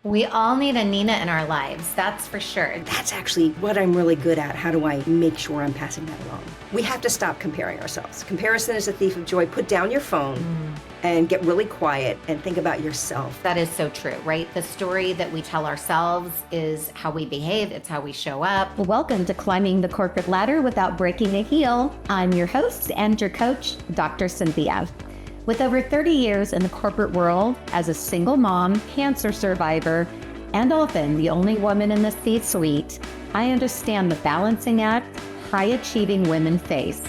We all need a Nina in our lives, that's for sure. That's actually what I'm really good at. How do I make sure I'm passing that along? We have to stop comparing ourselves. Comparison is a thief of joy. Put down your phone and get really quiet and think about yourself. That is so true, right? The story that we tell ourselves is how we behave, it's how we show up. Welcome to Climbing the Corporate Ladder Without Breaking a Heel. I'm your host and your coach, Dr. Cynthia. With over 30 years in the corporate world as a single mom, cancer survivor, and often the only woman in the C-suite, I understand the balancing act high-achieving women face.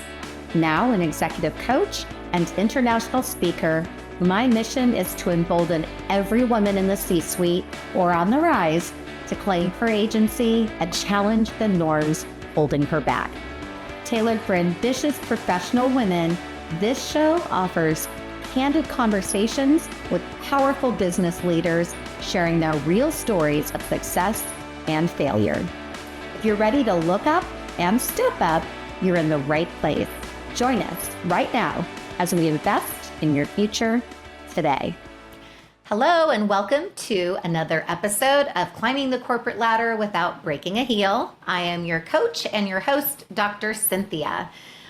Now an executive coach and international speaker, my mission is to embolden every woman in the C-suite or on the rise to claim her agency and challenge the norms holding her back. Tailored for ambitious professional women, this show offers candid conversations with powerful business leaders sharing their real stories of success and failure. If you're ready to look up and step up, you're in the right place. Join us right now as we invest in your future today. Hello and welcome to another episode of Climbing the Corporate Ladder Without Breaking a Heel. I am your coach and your host, Dr. Cynthia.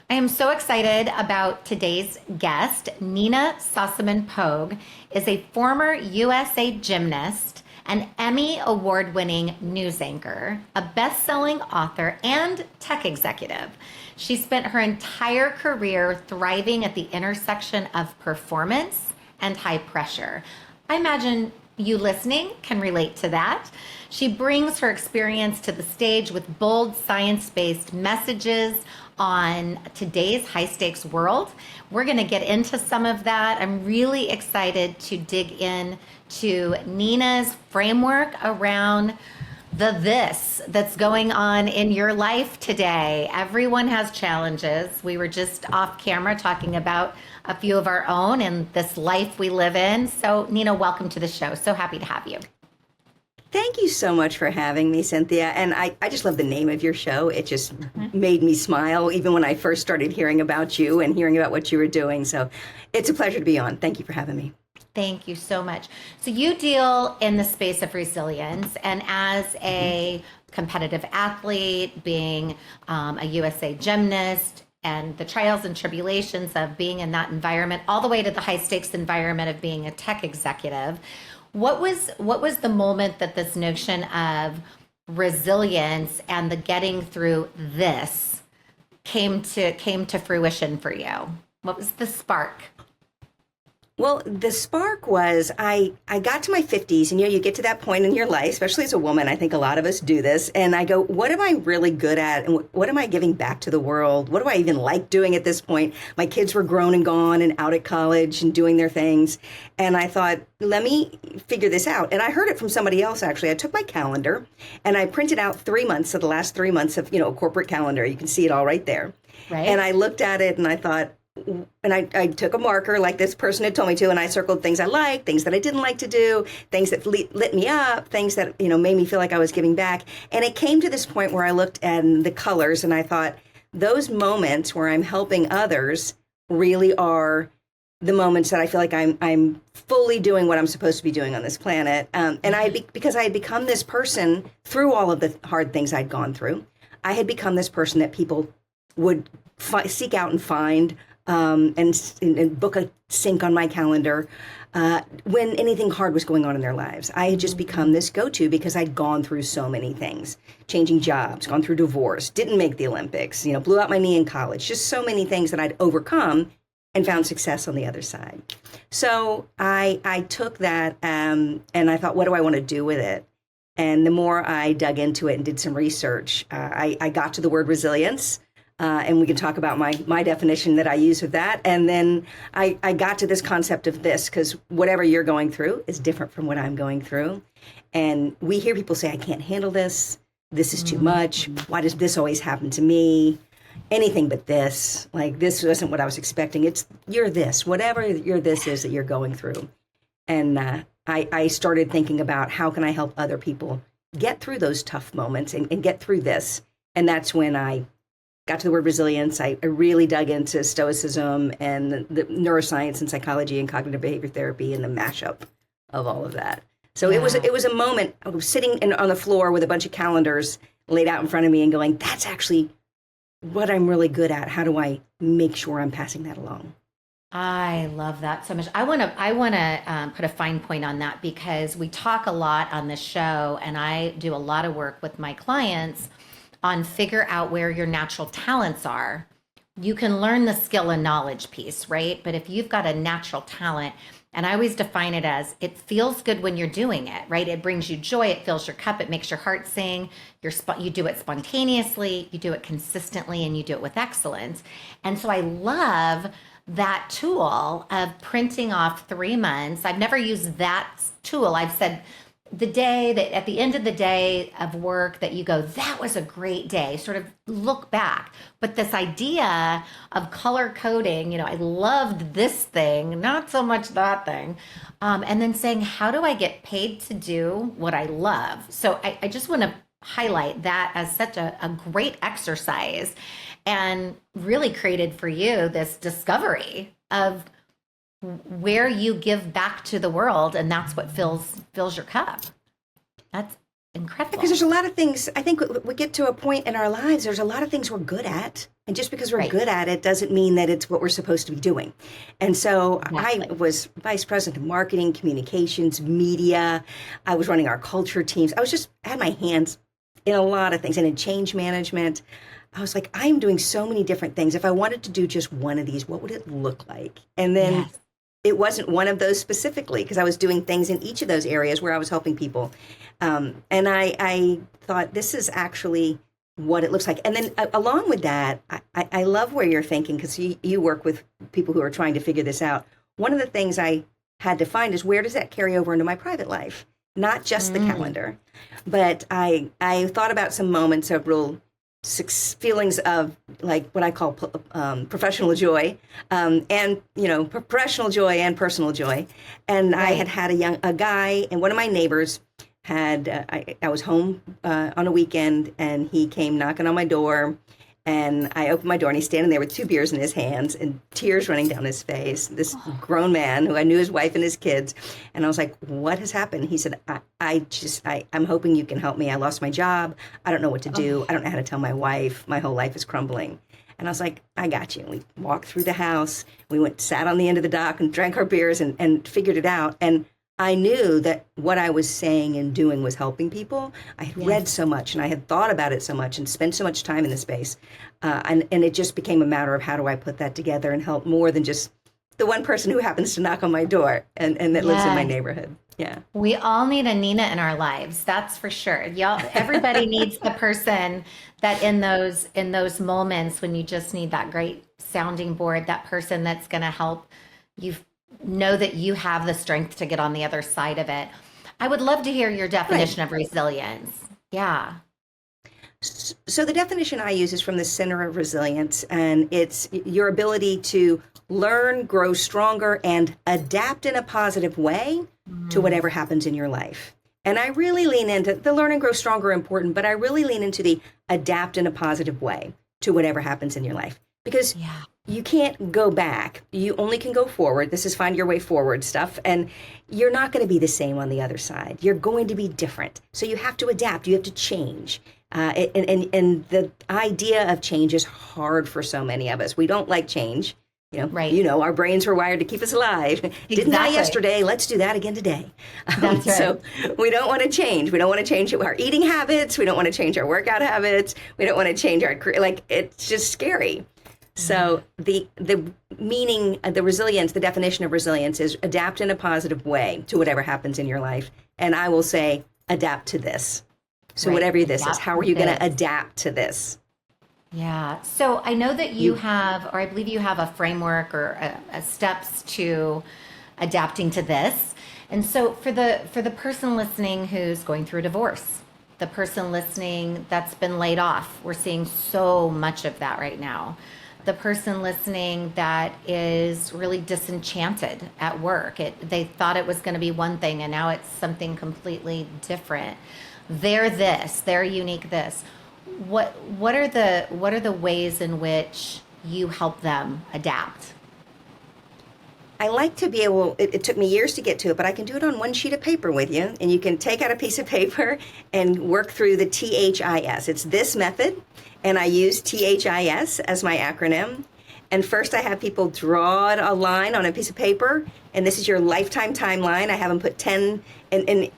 I am so excited about today's guest. Nina Sossamon-Pogue is a former USA gymnast, an Emmy award-winning news anchor, a best-selling author, and tech executive. She spent her entire career thriving at the intersection of performance and high pressure. I imagine you listening can relate to that. She brings her experience to the stage with bold, science-based messages on today's high-stakes world. We're going to get into some of that. I'm really excited to dig in to Nina's framework around the this that's going on in your life today. Everyone has challenges. We were just off camera talking about a few of our own and this life we live in. So Nina, welcome to the show. So happy to have you. Thank you so much for having me, Cynthia. And I just love the name of your show. It just made me smile, even when I first started hearing about you and hearing about what you were doing. So it's a pleasure to be on. Thank you for having me. Thank you so much. So you deal in the space of resilience, and as a competitive athlete, being a USA gymnast, and the trials and tribulations of being in that environment, all the way to the high stakes environment of being a tech executive, what was the moment that this notion of resilience and the getting through this came to fruition for you? What was the spark? Well, the spark was I got to my 50s, and you get to that point in your life, especially as a woman. I think a lot of us do this. And I go, what am I really good at? And what am I giving back to the world? What do I even like doing at this point? My kids were grown and gone and out at college and doing their things. And I thought, let me figure this out. And I heard it from somebody else, actually. I took my calendar and I printed out 3 months of the last 3 months of, a corporate calendar. You can see it all right there. Right. And I looked at it and I thought, and I took a marker like this person had told me to, and I circled things I liked, things that I didn't like to do, things that lit me up, things that, made me feel like I was giving back. And it came to this point where I looked at the colors and I thought, those moments where I'm helping others really are the moments that I feel like I'm fully doing what I'm supposed to be doing on this planet. Because I had become this person through all of the hard things I'd gone through, I had become this person that people would seek out and find, and book a sync on my calendar when anything hard was going on in their lives. I had just become this go-to because I'd gone through so many things, changing jobs, gone through divorce, didn't make the Olympics, blew out my knee in college, just so many things that I'd overcome and found success on the other side. So I took that and I thought, what do I want to do with it? And the more I dug into it and did some research, I got to the word resilience. And we can talk about my definition that I use of that. And then I got to this concept of this, because whatever you're going through is different from what I'm going through. And we hear people say, I can't handle this. This is too much. Why does this always happen to me? Anything but this. Like, this wasn't what I was expecting. You're this, whatever your this is that you're going through. And I started thinking about how can I help other people get through those tough moments and get through this. And that's when I got to the word resilience. I really dug into stoicism and the neuroscience and psychology and cognitive behavior therapy and the mashup of all of that. So Yeah. it was a moment. I was sitting on the floor with a bunch of calendars laid out in front of me and going, that's actually what I'm really good at. How do I make sure I'm passing that along? I love that so much. I want to put a fine point on that because we talk a lot on this show, and I do a lot of work with my clients on figure out where your natural talents are. You can learn the skill and knowledge piece, right? But if you've got a natural talent, and I always define it as it feels good when you're doing it, right? It brings you joy, it fills your cup, it makes your heart sing. You do it spontaneously, you do it consistently, and you do it with excellence. And so I love that tool of printing off 3 months. I've never used that tool. I've said the day that at the end of the day of work that you go, that was a great day, sort of look back. But this idea of color coding, I loved this thing, not so much that thing. And then saying, how do I get paid to do what I love? So I just want to highlight that as such a great exercise, and really created for you this discovery of where you give back to the world, and that's what fills your cup. That's incredible. Because there's a lot of things, I think we get to a point in our lives, there's a lot of things we're good at. And just because we're good at it doesn't mean that it's what we're supposed to be doing. And so I was vice president of marketing, communications, media. I was running our culture teams. I had my hands in a lot of things, and in change management. I was like, I'm doing so many different things. If I wanted to do just one of these, what would it look like? And then it wasn't one of those specifically, because I was doing things in each of those areas where I was helping people. And I thought, this is actually what it looks like. And then along with that, I love where you're thinking, because you work with people who are trying to figure this out. One of the things I had to find is, where does that carry over into my private life? Not just the calendar. But I thought about some moments of real feelings of, like, what I call professional joy, and professional joy and personal joy. And I had a guy, and one of my neighbors had I was home on a weekend, and he came knocking on my door, and I opened my door, and he's standing there with 2 beers in his hands and tears running down his face. This grown man who I knew his wife and his kids. And I was like, what has happened? He said, I'm hoping you can help me. I lost my job. I don't know what to do. I don't know how to tell my wife. My whole life is crumbling. And I was like, I got you. And we walked through the house. We sat on the end of the dock and drank our beers and figured it out. And I knew that what I was saying and doing was helping people. I had read so much, and I had thought about it so much, and spent so much time in the space. And it just became a matter of, how do I put that together and help more than just the one person who happens to knock on my door and that lives in my neighborhood. Yeah. We all need a Nina in our lives. That's for sure. Everybody needs a person that in those moments when you just need that great sounding board, that person that's going to help you know that you have the strength to get on the other side of it. I would love to hear your definition of resilience. Yeah. So the definition I use is from the Center of Resilience, and it's your ability to learn, grow stronger, and adapt in a positive way to whatever happens in your life. And I really lean into the learn and grow stronger important, but I really lean into the adapt in a positive way to whatever happens in your life. Because you can't go back. You only can go forward. This is find your way forward stuff. And you're not going to be the same on the other side. You're going to be different. So you have to adapt. You have to change. And the idea of change is hard for so many of us. We don't like change. Our brains were wired to keep us alive. Exactly. Didn't die yesterday. Let's do that again today. That's right. So we don't want to change. We don't want to change our eating habits. We don't want to change our workout habits. We don't want to change our career. Like, it's just scary. So the meaning, the resilience, the definition of resilience is adapt in a positive way to whatever happens in your life. And I will say, adapt to this. So whatever this is, how are you going to adapt to this? Yeah. So I know that you have, or I believe you have a framework or a steps to adapting to this. And so for the person listening who's going through a divorce, the person listening that's been laid off, we're seeing so much of that right now. The person listening that is really disenchanted at work. They thought it was going to be one thing, and now it's something completely different. They're unique this. What are the ways in which you help them adapt? I like to be able, it took me years to get to it, but I can do it on one sheet of paper with you. And you can take out a piece of paper and work through the T.H.I.S. It's this method, and I use T.H.I.S as my acronym. And first I have people draw a line on a piece of paper, and this is your lifetime timeline. I have them put 10 and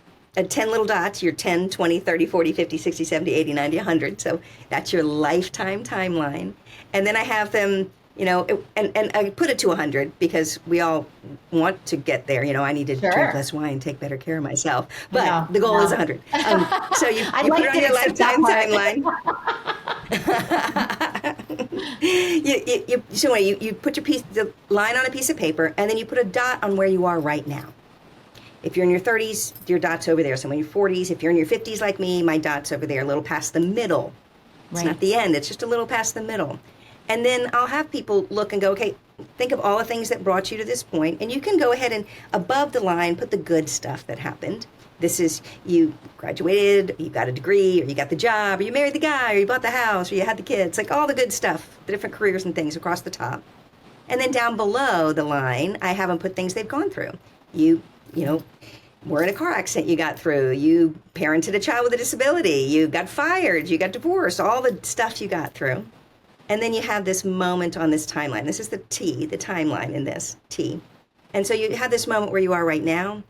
10 little dots, your 10, 20, 30, 40, 50, 60, 70, 80, 90, 100. So that's your lifetime timeline. And then I have them, and I put it to 100 because we all want to get there. I need to drink less wine, take better care of myself. But the goal is 100. So you put it on your lifetime timeline. you put the line on a piece of paper, and then you put a dot on where you are right now. If you're in your 30s, your dot's over there. So in your 40s, if you're in your 50s like me, my dot's over there, a little past the middle. It's not the end, it's just a little past the middle. And then I'll have people look and go, okay, think of all the things that brought you to this point, and you can go ahead and above the line put the good stuff that happened. This is you graduated, you got a degree, or you got the job, or you married the guy, or you bought the house, or you had the kids, like all the good stuff, the different careers and things across the top. And then down below the line, I have them put things they've gone through. You were in a car accident you got through, you parented a child with a disability, you got fired, you got divorced, all the stuff you got through. And then you have this moment on this timeline. This is the T, the timeline in this T. And so you have this moment where you are right now,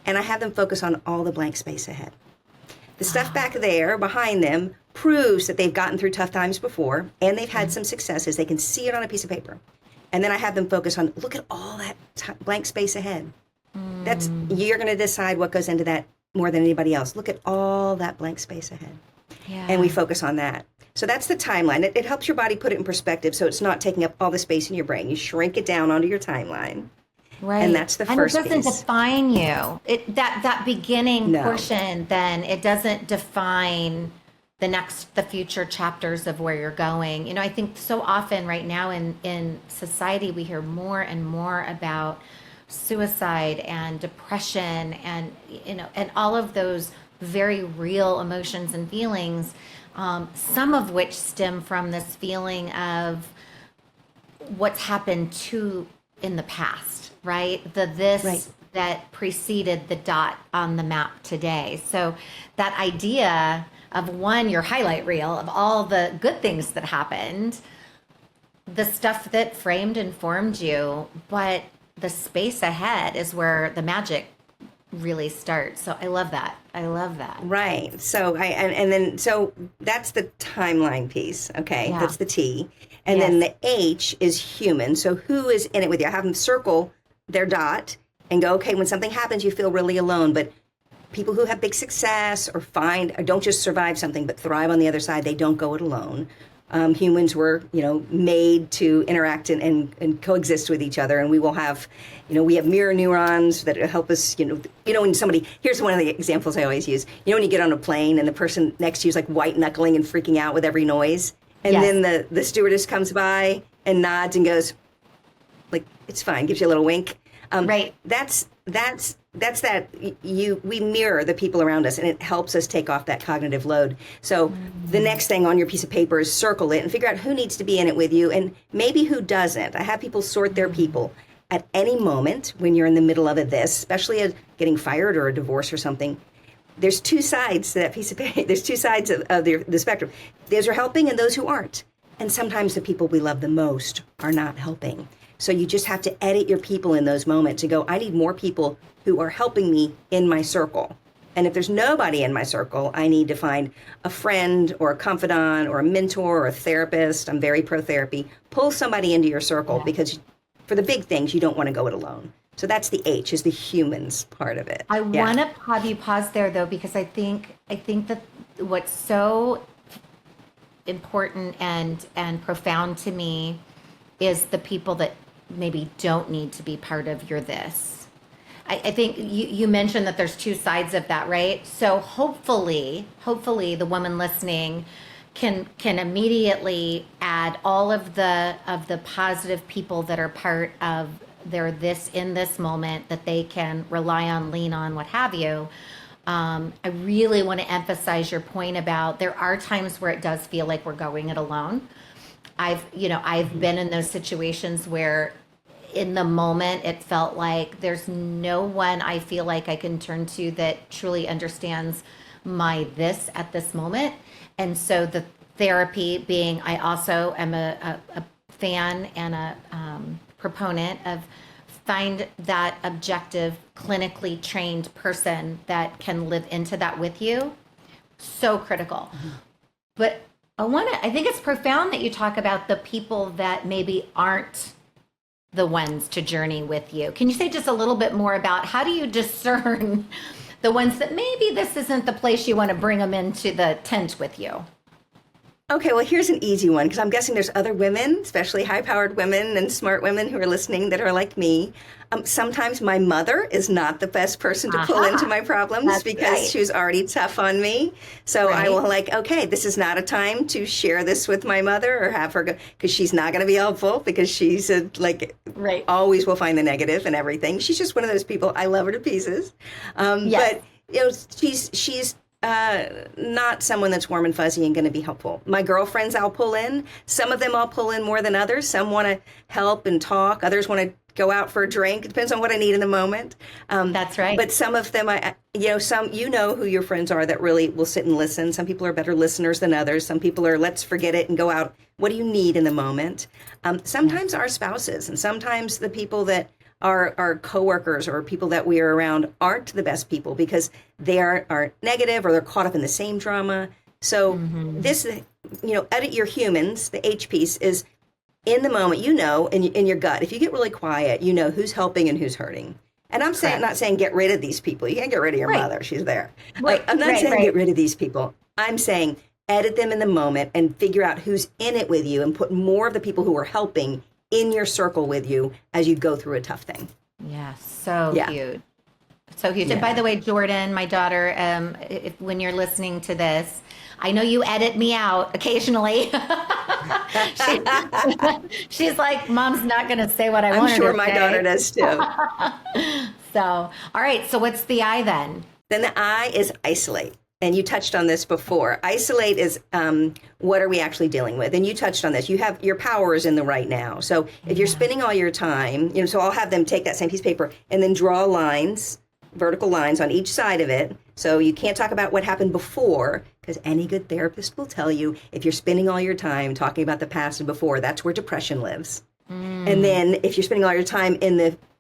and I have them focus on all the blank space ahead. The stuff back there behind them proves that they've gotten through tough times before, and they've had some successes. They can see it on a piece of paper. And then I have them focus on, look at all that blank space ahead. You're going to decide what goes into that more than anybody else. Look at all that blank space ahead. Yeah. And we focus on that. So that's the timeline. It helps your body put it in perspective so it's not taking up all the space in your brain. You shrink it down onto your timeline. Right. And that's the first piece. And it doesn't define you. That beginning portion, then it doesn't define the future chapters of where you're going. I think so often right now in society, we hear more and more about suicide and depression and, and all of those very real emotions and feelings, some of which stem from this feeling of what's happened in the past, right? That preceded the dot on the map today. So that idea of your highlight reel of all the good things that happened, the stuff that framed and formed you, but the space ahead is where the magic really starts. So I love that. Right. So so that's the timeline piece. Okay. Yeah. That's the T. And then the H is human. So who is in it with you? I have them circle their dot and go, okay, when something happens, you feel really alone. But people who have big success or don't just survive something, but thrive on the other side, they don't go it alone. Humans were, made to interact and coexist with each other. And we will have, we have mirror neurons that help us, when here's one of the examples I always use. When you get on a plane and the person next to you is like white knuckling and freaking out with every noise. And then the stewardess comes by and nods and goes, like, it's fine, gives you a little wink. Right. That's that we mirror the people around us, and it helps us take off that cognitive load. So the next thing on your piece of paper is circle it and figure out who needs to be in it with you and maybe who doesn't. I have people sort their people. At any moment when you're in the middle of this, especially getting fired or a divorce or something, there's two sides to that piece of paper. There's two sides of the spectrum. Those are helping and those who aren't. And sometimes the people we love the most are not helping. So you just have to edit your people in those moments to go, I need more people who are helping me in my circle. And if there's nobody in my circle, I need to find a friend or a confidant or a mentor or a therapist. I'm very pro-therapy. Pull somebody into your circle because for the big things, you don't want to go it alone. So that's the H, is the humans part of it. I want to have you pause there, though, because I think that what's so important and profound to me is the people that maybe don't need to be part of your this. I think you mentioned that there's two sides of that, right? So hopefully the woman listening can immediately add all of the positive people that are part of their this in this moment that they can rely on, lean on, what have you. I really want to emphasize your point about there are times where it does feel like we're going it alone. I've been in those situations where in the moment, it felt like there's no one I feel like I can turn to that truly understands my this at this moment. And so the therapy being, I also am a fan and a proponent of find that objective, clinically trained person that can live into that with you. So critical. But I think it's profound that you talk about the people that maybe aren't the ones to journey with you. Can you say just a little bit more about how do you discern the ones that maybe this isn't the place you want to bring them into the tent with you? Okay, well, here's an easy one because I'm guessing there's other women, especially high-powered women and smart women who are listening that are like me. Sometimes my mother is not the best person to pull into my problems because she was already tough on me. So I will okay, this is not a time to share this with my mother or have her go, because she's not going to be helpful because she's always will find the negative and everything. She's just one of those people. I love her to pieces. But she's not someone that's warm and fuzzy and going to be helpful. My girlfriends I'll pull in. Some of them I'll pull in more than others. Some want to help and talk. Others want to go out for a drink. It depends on what I need in the moment. That's right. But some of them, some who your friends are that really will sit and listen. Some people are better listeners than others. Some people are let's forget it and go out. What do you need in the moment? Sometimes our spouses and sometimes the people that our coworkers or people that we are around aren't the best people because they are negative or they're caught up in the same drama. So this, edit your humans, the H piece is in the moment, in your gut, if you get really quiet, you know who's helping and who's hurting. And I'm not saying get rid of these people. You can't get rid of your mother. She's there. I'm not saying get rid of these people. I'm saying edit them in the moment and figure out who's in it with you and put more of the people who are helping in your circle with you as you go through a tough thing. Yeah, so huge. So huge. Yeah. And by the way, Jordan, my daughter, when you're listening to this, I know you edit me out occasionally. She's like, Mom's not going to say what I want her to say. I'm sure my daughter does too. So, all right. So what's the I then? Then the I is isolate. And you touched on this before. Isolate is what are we actually dealing with? And you touched on this. You have your power is in the right now. So if you're spending all your time, so I'll have them take that same piece of paper and then draw lines, vertical lines on each side of it. So you can't talk about what happened before because any good therapist will tell you if you're spending all your time talking about the past and before, that's where depression lives. And then if you're spending all your time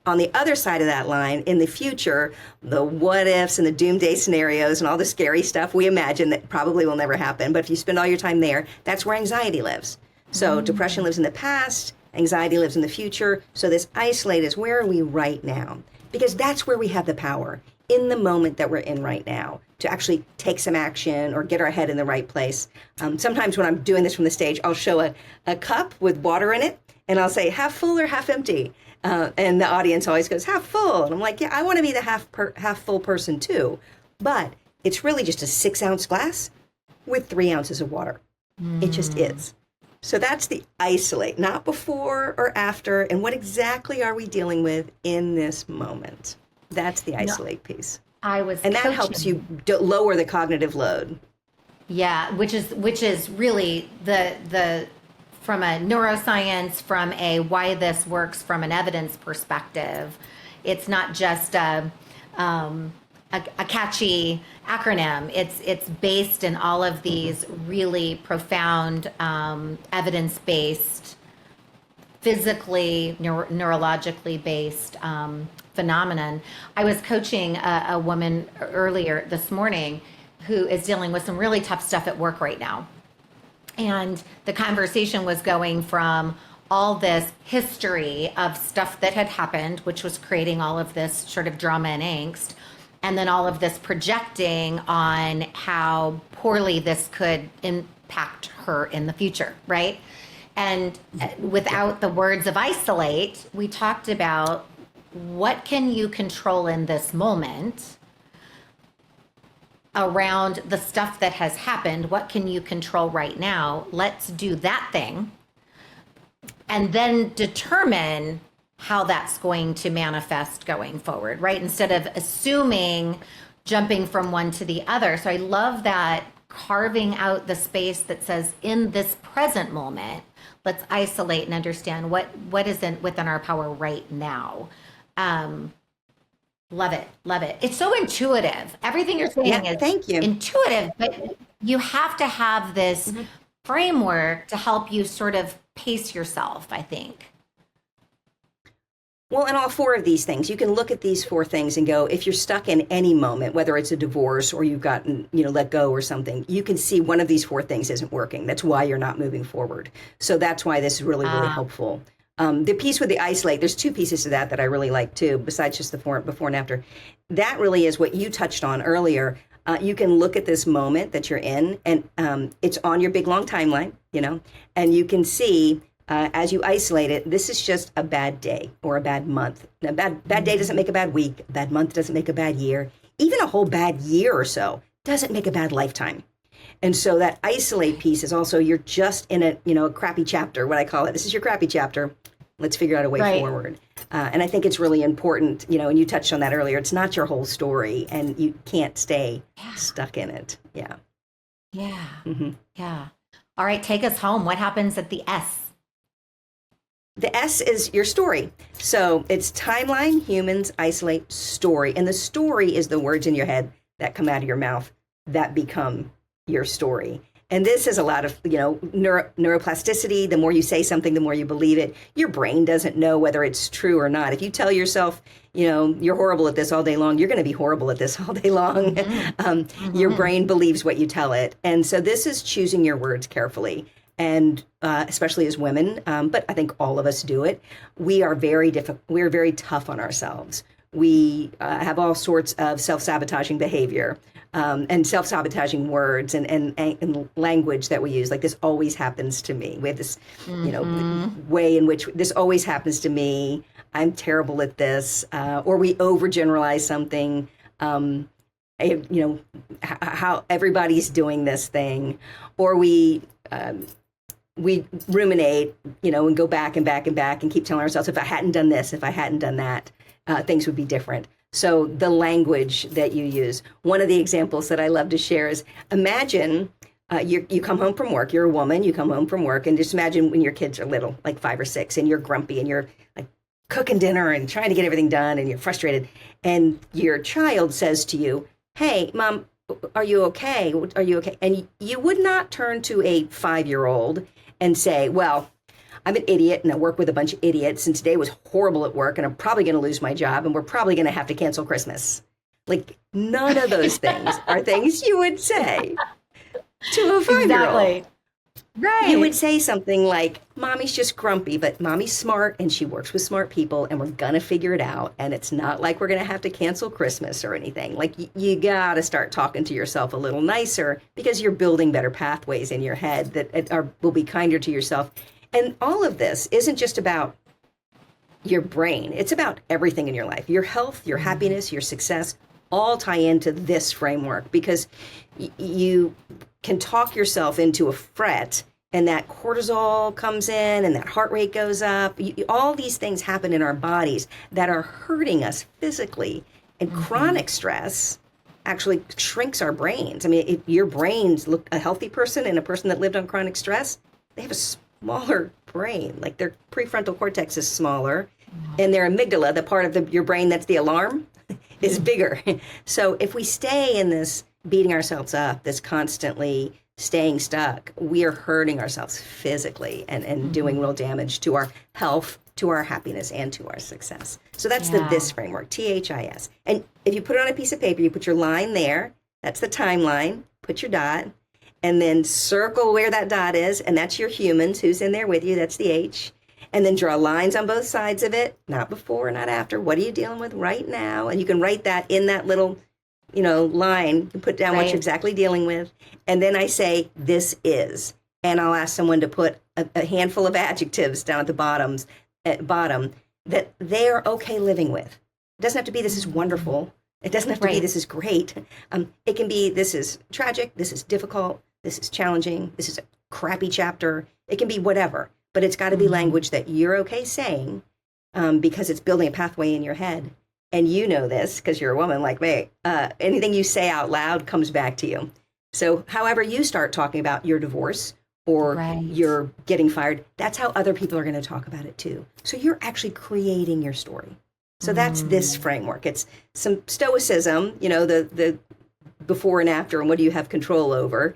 on the other side of that line, in the future, the what ifs and the doomsday scenarios and all the scary stuff we imagine that probably will never happen. But if you spend all your time there, that's where anxiety lives. So depression lives in the past, anxiety lives in the future. So this isolate is where are we right now? Because that's where we have the power in the moment that we're in right now to actually take some action or get our head in the right place. Sometimes when I'm doing this from the stage, I'll show a cup with water in it and I'll say half full or half empty. And the audience always goes, half full. And I'm like, yeah, I want to be the half full person too. But it's really just a 6-ounce glass with 3 ounces of water. It just is. So that's the isolate, not before or after. And what exactly are we dealing with in this moment? That's the isolate piece. And that helps you lower the cognitive load. Yeah, which is really the from a neuroscience, from a why this works from an evidence perspective. It's not just a catchy acronym. It's based in all of these really profound evidence-based, physically, neurologically based phenomenon. I was coaching a woman earlier this morning who is dealing with some really tough stuff at work right now. And the conversation was going from all this history of stuff that had happened, which was creating all of this sort of drama and angst, and then all of this projecting on how poorly this could impact her in the future, right? And without the words of isolate, we talked about what can you control in this moment around the stuff that has happened. What can you control right now? Let's do that thing. And then determine how that's going to manifest going forward, right? Instead of assuming jumping from one to the other. So I love that carving out the space that says, in this present moment, let's isolate and understand what isn't within our power right now. Love it. Love it. It's so intuitive. Everything you're saying is thank you. intuitive, but you have to have this framework to help you sort of pace yourself, I think. Well, and all four of these things, you can look at these four things and go, if you're stuck in any moment, whether it's a divorce or you've gotten, let go or something, you can see one of these four things isn't working. That's why you're not moving forward. So that's why this is really, really helpful. The piece with the isolate, there's two pieces to that I really like too, besides just the before and after. That really is what you touched on earlier. You can look at this moment that you're in, and it's on your big long timeline, and you can see as you isolate it, this is just a bad day or a bad month. A bad day doesn't make a bad week. A bad month doesn't make a bad year. Even a whole bad year or so doesn't make a bad lifetime. And so that isolate piece is also, you're just in a crappy chapter, what I call it. This is your crappy chapter. Let's figure out a way forward. And I think it's really important, and you touched on that earlier. It's not your whole story, and you can't stay stuck in it. Yeah. Yeah. Yeah. All right, take us home. What happens at the S? The S is your story. So it's timeline, humans, isolate, story. And the story is the words in your head that come out of your mouth that become your story. And this is a lot of, neuroplasticity. The more you say something, the more you believe it. Your brain doesn't know whether it's true or not. If you tell yourself, you're horrible at this all day long, you're going to be horrible at this all day long. Your brain believes what you tell it. And so this is choosing your words carefully. And especially as women, but I think all of us do it. We are very we're very tough on ourselves. We have all sorts of self-sabotaging behavior and self-sabotaging words and language that we use. Like, this always happens to me. We have this, way in which this always happens to me. I'm terrible at this, or we overgeneralize something. How everybody's doing this thing, or we ruminate, and go back and back and back and keep telling ourselves, if I hadn't done this, if I hadn't done that, things would be different. So the language that you use, one of the examples that I love to share is, imagine you come home from work, you're a woman, you come home from work, and just imagine when your kids are little, like 5 or 6, and you're grumpy and you're like cooking dinner and trying to get everything done and you're frustrated. And your child says to you, hey, Mom, are you okay? Are you okay? And you would not turn to a 5-year-old and say, well, I'm an idiot and I work with a bunch of idiots and today was horrible at work and I'm probably going to lose my job and we're probably going to have to cancel Christmas. Like, none of those things are things you would say to a 5-year-old. Exactly. Right. You would say something like, Mommy's just grumpy, but Mommy's smart and she works with smart people and we're going to figure it out. And it's not like we're going to have to cancel Christmas or anything. Like, you got to start talking to yourself a little nicer, because you're building better pathways in your head that will be kinder to yourself. And all of this isn't just about your brain. It's about everything in your life. Your health, your happiness, your success all tie into this framework, because you can talk yourself into a fret and that cortisol comes in and that heart rate goes up. All these things happen in our bodies that are hurting us physically. And chronic stress actually shrinks our brains. I mean, your brains look, a healthy person and a person that lived on chronic stress, they have a smaller brain. Like, their prefrontal cortex is smaller and their amygdala, the part of your brain that's the alarm, is bigger. So if we stay in this beating ourselves up, this constantly staying stuck, we are hurting ourselves physically and doing real damage to our health, to our happiness, and to our success. So that's the this framework, T.H.I.S. And if you put it on a piece of paper, you put your line there, that's the timeline, put your dot, and then circle where that dot is, and that's your humans, who's in there with you, that's the H. And then draw lines on both sides of it, not before, not after. What are you dealing with right now? And you can write that in that little, line. You can put down what you're exactly dealing with. And then I say, this is. And I'll ask someone to put a handful of adjectives down at the bottom that they're okay living with. It doesn't have to be, this is wonderful. It doesn't have to be, this is great. It can be, this is tragic, this is difficult, this is challenging, this is a crappy chapter. It can be whatever. But it's got to be language that you're okay saying, because it's building a pathway in your head. And you know this because you're a woman like me. Anything you say out loud comes back to you. So however you start talking about your divorce or Right. you're getting fired, that's how other people are going to talk about it too. So you're actually creating your story. So that's this framework. It's some stoicism, the before and after, and what do you have control over,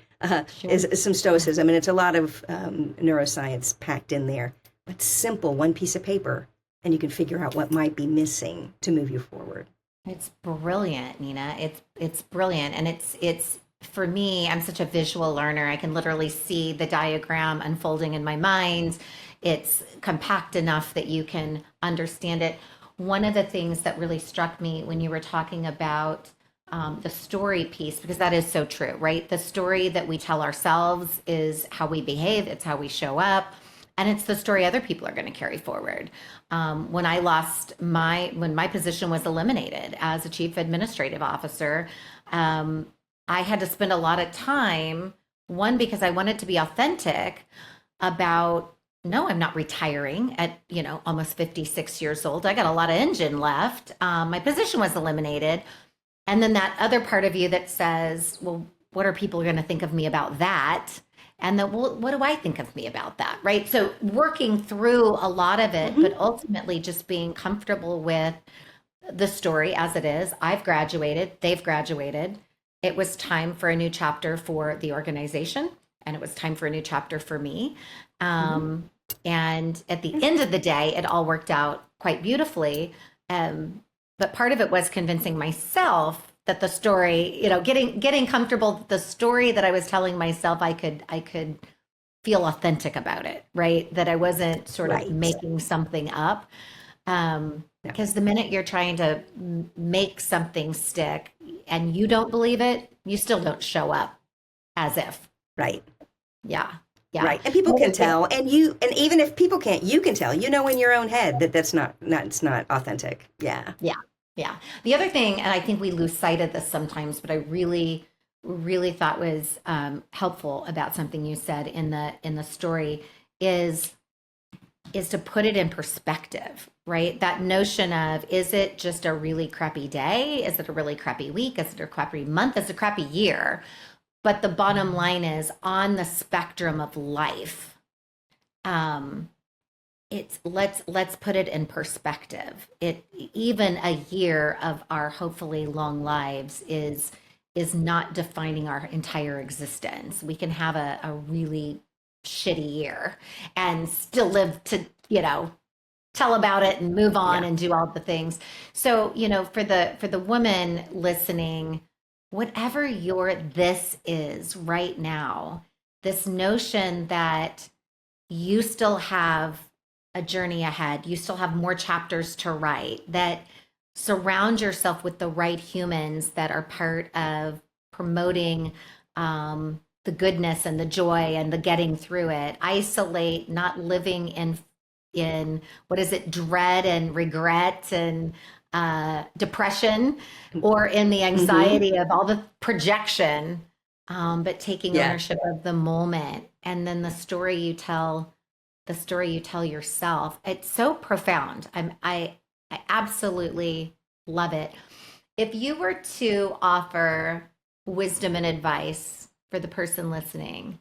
is some stoicism. And it's a lot of neuroscience packed in there. But simple, one piece of paper, and you can figure out what might be missing to move you forward. It's brilliant, Nina. It's brilliant. And it's for me, I'm such a visual learner. I can literally see the diagram unfolding in my mind. It's compact enough that you can understand it. One of the things that really struck me when you were talking about the story piece, because that is so true, right? The story that we tell ourselves is how we behave, it's how we show up, and it's the story other people are going to carry forward. When my position was eliminated as a chief administrative officer, I had to spend a lot of time, one, because I wanted to be authentic about, no, I'm not retiring at, almost 56 years old. I got a lot of engine left. My position was eliminated. And then that other part of you that says, well, what are people going to think of me about that? And then, well, what do I think of me about that? Right. So working through a lot of it, but ultimately just being comfortable with the story as it is. I've graduated, they've graduated. It was time for a new chapter for the organization, and it was time for a new chapter for me. And at the end of the day, it all worked out quite beautifully. But part of it was convincing myself that the story, getting comfortable that the story that I was telling myself, I could feel authentic about it, right? That I wasn't sort of making something up. Because the minute you're trying to make something stick and you don't believe it, you still don't show up as if. Right. Yeah. Yeah. Right. And people can tell. And even if people can't, you can tell, in your own head that it's not authentic. Yeah. Yeah. Yeah. The other thing, and I think we lose sight of this sometimes, but I really, really thought was helpful about something you said in the story is to put it in perspective, right? That notion of, is it just a really crappy day? Is it a really crappy week? Is it a crappy month? Is it a crappy year? But the bottom line is, on the spectrum of life, it's let's put it in perspective. Even a year of our hopefully long lives is not defining our entire existence. We can have a really shitty year and still live to, tell about it and move on and do all the things. So, for the woman listening, whatever this is right now, this notion that you still have a journey ahead, you still have more chapters to write, that surround yourself with the right humans that are part of promoting the goodness and the joy and the getting through it. Isolate, not living in what is it, dread and regret and depression, or in the anxiety of all the projection, but taking ownership of the moment. And then the story you tell yourself. It's so profound. I absolutely love it. If you were to offer wisdom and advice for the person listening,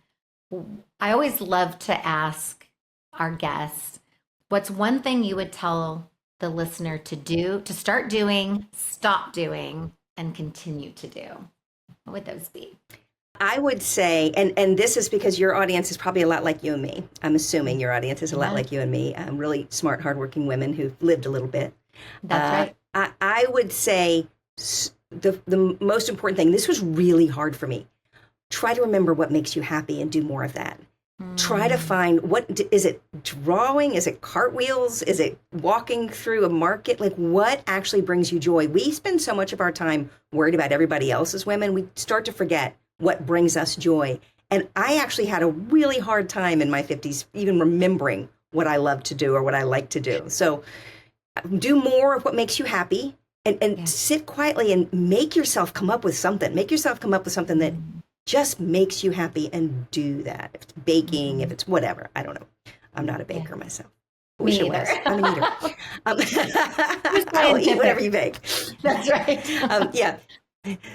I always love to ask our guests, what's one thing you would tell the listener to do, to start doing, stop doing, and continue to do? What would those be? I would say, and this is because your audience is probably a lot like you and me. I'm assuming your audience is a lot like you and me, really smart, hardworking women who've lived a little bit. That's right. I would say the most important thing, this was really hard for me. Try to remember what makes you happy and do more of that. Try to find, what is it, drawing? Is it cartwheels? Is it walking through a market? Like, what actually brings you joy? We spend so much of our time worried about everybody else as women. We start to forget what brings us joy. And I actually had a really hard time in my 50s even remembering what I love to do or what I like to do. So do more of what makes you happy, and sit quietly and make yourself come up with something. Make yourself come up with something that just makes you happy, and do that. If it's baking, if it's whatever, I don't know. I'm not a baker myself. I wish I was. I'm an eater. I'll eat whatever you bake. That's right.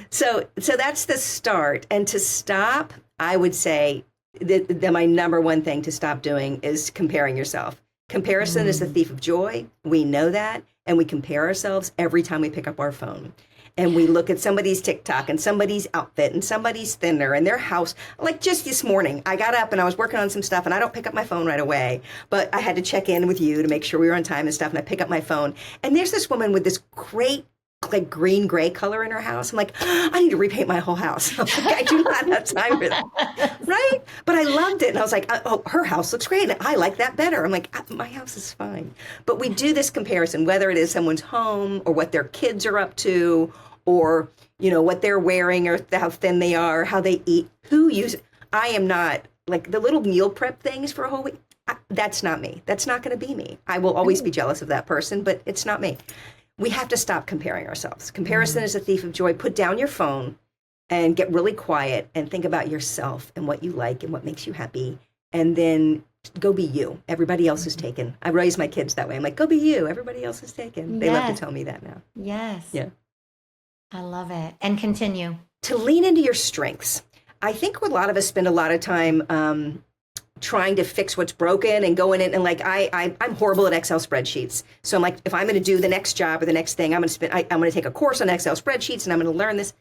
So that's the start. And to stop, I would say that my number one thing to stop doing is comparing yourself. Comparison is the Mm. thief of joy. We know that. And we compare ourselves every time we pick up our phone. And we look at somebody's TikTok and somebody's outfit and somebody's thinner and their house. Like just this morning, I got up and I was working on some stuff and I don't pick up my phone right away, but I had to check in with you to make sure we were on time and stuff. And I pick up my phone and there's this woman with this great like green gray color in her house. I'm like, I need to repaint my whole house. I'm like, I do not have time for that. Right? But I loved it. And I was like, oh, her house looks great. And I like that better. I'm like, my house is fine. But we do this comparison, whether it is someone's home or what their kids are up to or, you know, what they're wearing or how thin they are, how they eat, who uses. I am not like the little meal prep things for a whole week. That's not me. That's not going to be me. I will always be jealous of that person, but it's not me. We have to stop comparing ourselves. Comparison is a thief of joy. Put down your phone and get really quiet and think about yourself and what you like and what makes you happy. And then go be you. Everybody else is taken. I raise my kids that way. I'm like, go be you. Everybody else is taken. They love to Yes. tell me that now. Yes. Yeah. I love it. And continue. To lean into your strengths. I think a lot of us spend a lot of time trying to fix what's broken and going in and like I'm horrible at Excel spreadsheets. So I'm like, if I'm going to do the next job or the next thing, I'm going to take a course on Excel spreadsheets and I'm going to learn this.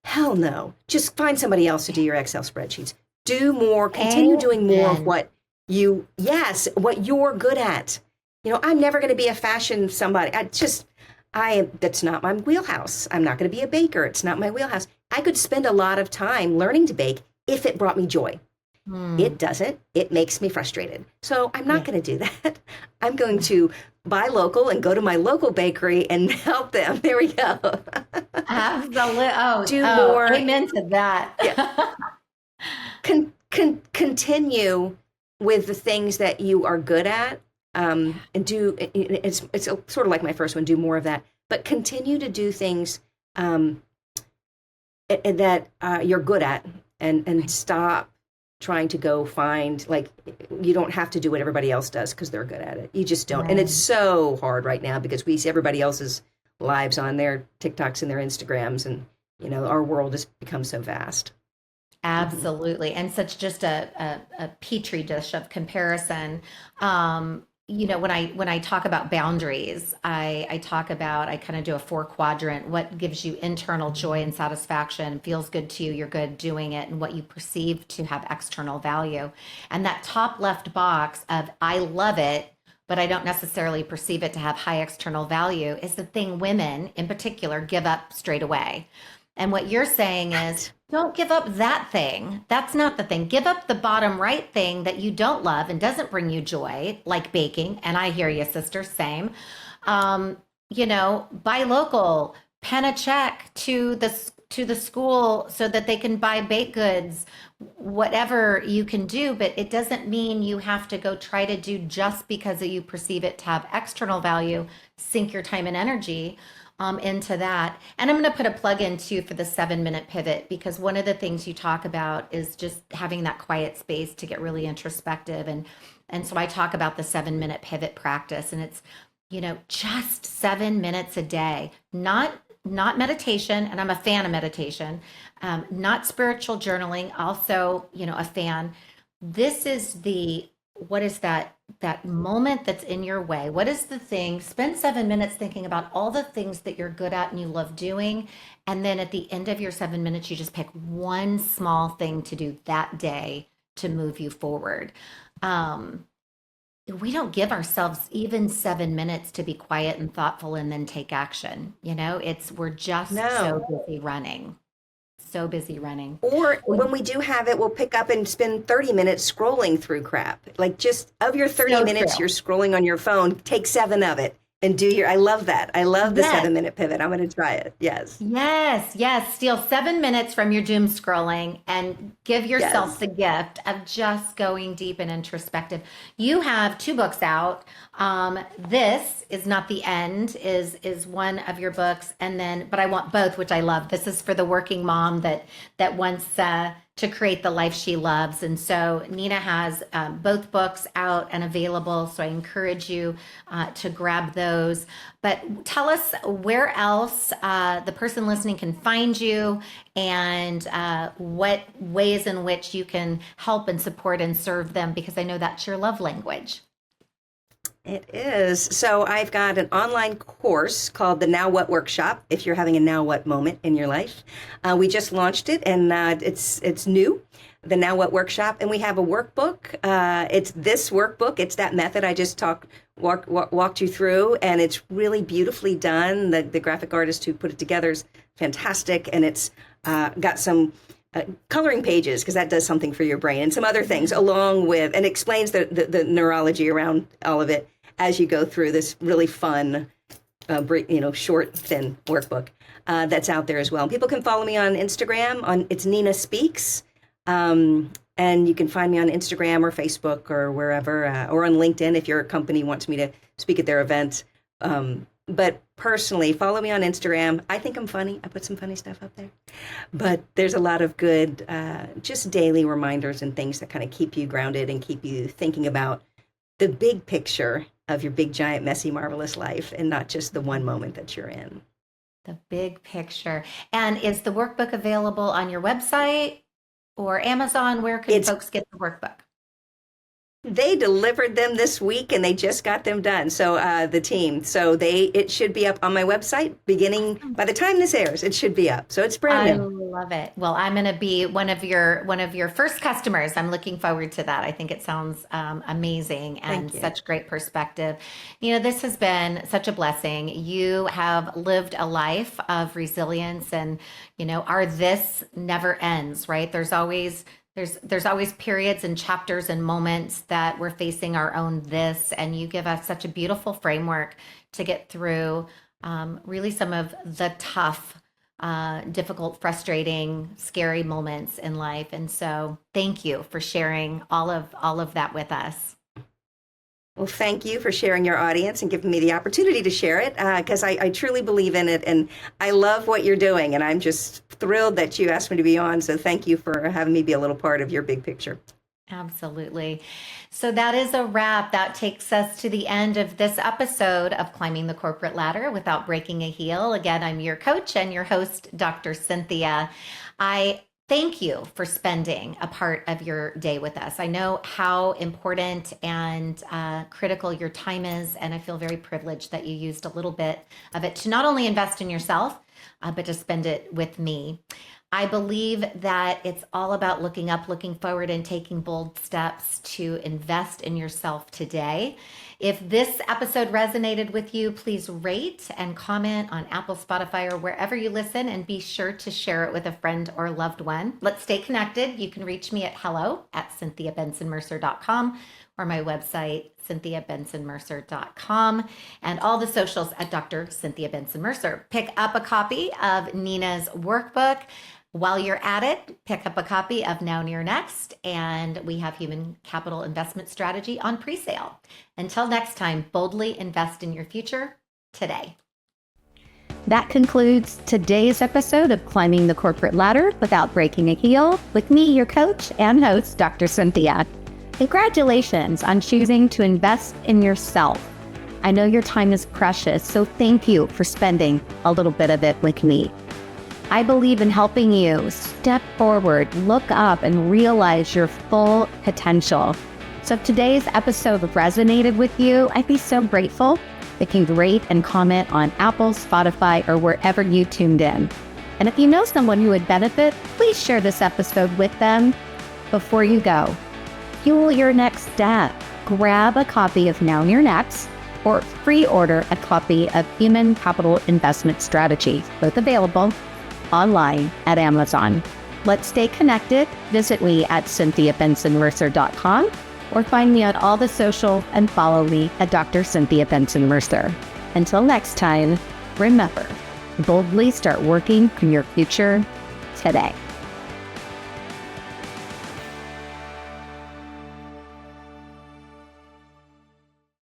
Hell no. Just find somebody else to do your Excel spreadsheets. Do more. Continue doing more of what what you're good at. You know, I'm never going to be a fashion somebody. That's not my wheelhouse. I'm not going to be a baker. It's not my wheelhouse. I could spend a lot of time learning to bake if it brought me joy. It doesn't. It makes me frustrated. So I'm not going to do that. I'm going to buy local and go to my local bakery and help them. There we go. Absolutely. Do more. Amen to that. Yeah. Continue with the things that you are good at. And do it's sort of like my first one. Do more of that, but continue to do things that you're good at, and stop trying to go find, like, you don't have to do what everybody else does because they're good at it. You just don't. Right. And it's so hard right now because we see everybody else's lives on their TikToks and their Instagrams, and you know, our world has become so vast. Absolutely. And such just a petri dish of comparison. You know, when I talk about boundaries, I kind of do a 4-quadrant: what gives you internal joy and satisfaction, feels good to you, you're good doing it, and what you perceive to have external value. And that top left box of I love it, but I don't necessarily perceive it to have high external value is the thing women in particular give up straight away. And what you're saying is, don't give up that thing. That's not the thing. Give up the bottom right thing that you don't love and doesn't bring you joy, like baking. And I hear you, sister, same. You know, buy local, pen a check to the school so that they can buy baked goods, whatever you can do. But it doesn't mean you have to go try to do just because you perceive it to have external value. Sink your time and energy into that. And I'm going to put a plug in too for the 7-minute pivot, because one of the things you talk about is just having that quiet space to get really introspective. And so I talk about the 7-minute pivot practice, and it's, you know, just 7 minutes a day, not meditation. And I'm a fan of meditation, not spiritual journaling. Also, you know, a fan. This is what is that moment that's in your way? What is the thing? Spend 7 minutes thinking about all the things that you're good at and you love doing. And then at the end of your 7 minutes, you just pick one small thing to do that day to move you forward. We don't give ourselves even 7 minutes to be quiet and thoughtful and then take action. You know, we're just so busy running. So busy running. Or when we do have it, we'll pick up and spend 30 minutes scrolling through crap. Like, just of your 30 minutes you're scrolling on your phone, take 7 of it and I love that. I love the 7-minute pivot. I'm going to try it. Yes. Yes. Steal 7 minutes from your doom scrolling and give yourself the gift of just going deep and introspective. You have 2 books out. This is Not the End is one of your books. And then, but I Want Both, which I love. This is for the working mom that wants to create the life she loves. And so Nina has both books out and available. So I encourage you to grab those. But tell us where else the person listening can find you, and what ways in which you can help and support and serve them, because I know that's your love language. It is. So I've got an online course called the Now What Workshop, if you're having a now what moment in your life. We just launched it, and it's new, the Now What Workshop, and we have a workbook. It's this workbook. It's that method I just walked you through, and it's really beautifully done. The graphic artist who put it together is fantastic, and it's got some coloring pages, because that does something for your brain, and some other things along with, and explains the neurology around all of it as you go through this really fun, short, thin workbook that's out there as well. People can follow me on Instagram. It's Nina Speaks, and you can find me on Instagram or Facebook or wherever, or on LinkedIn if your company wants me to speak at their event. But personally, follow me on Instagram. I think I'm funny. I put some funny stuff up there. But there's a lot of good, just daily reminders and things that kind of keep you grounded and keep you thinking about the big picture of your big, giant, messy, marvelous life, and not just the one moment that you're in. The big picture. And is the workbook available on your website or Amazon? Where can folks get the workbook? They delivered them this week, and they just got them done. So the team, it should be up on my website beginning by the time this airs. It should be up. So it's brand new. I love it. Well, I'm going to be one of your first customers. I'm looking forward to that. I think it sounds amazing and such great perspective. This has been such a blessing. You have lived a life of resilience, and our this never ends, right? There's always periods and chapters and moments that we're facing our own this, and you give us such a beautiful framework to get through really some of the tough, difficult, frustrating, scary moments in life. And so thank you for sharing all of that with us. Well, thank you for sharing your audience and giving me the opportunity to share it, because I truly believe in it, and I love what you're doing, and I'm just thrilled that you asked me to be on. So thank you for having me be a little part of your big picture. Absolutely. So that is a wrap. That takes us to the end of this episode of Climbing the Corporate Ladder Without Breaking a Heel. Again, I'm your coach and your host, Dr. Cynthia. I thank you for spending a part of your day with us. I know how important and critical your time is, and I feel very privileged that you used a little bit of it to not only invest in yourself, but to spend it with me. I believe that it's all about looking up, looking forward, and taking bold steps to invest in yourself today. If this episode resonated with you, please rate and comment on Apple, Spotify, or wherever you listen, and be sure to share it with a friend or loved one. Let's stay connected. You can reach me at hello@CynthiaBentzen-Mercer.com or my website, CynthiaBentzen-Mercer.com, and all the socials at Dr. Cynthia Bentzen-Mercer. Pick up a copy of Nina's workbook. While you're at it, pick up a copy of Now Near Next, and we have Human Capital Investment Strategy on pre-sale. Until next time, boldly invest in your future today. That concludes today's episode of Climbing the Corporate Ladder Without Breaking a Heel with me, your coach and host, Dr. Cynthia. Congratulations on choosing to invest in yourself. I know your time is precious, so thank you for spending a little bit of it with me. I believe in helping you step forward, look up, and realize your full potential. So if today's episode resonated with you, I'd be so grateful if you'd rate and comment on Apple, Spotify, or wherever you tuned in. And if you know someone who would benefit, please share this episode with them. Before you go, fuel your next step. Grab a copy of Now Near Next, or pre-order a copy of Human Capital Investment Strategy, both available online at Amazon. Let's stay connected. Visit me at CynthiaBentzen-Mercer.com or find me on all the social and follow me at Dr. Cynthia Bentzen-Mercer. Until next time, remember, boldly start working on your future today.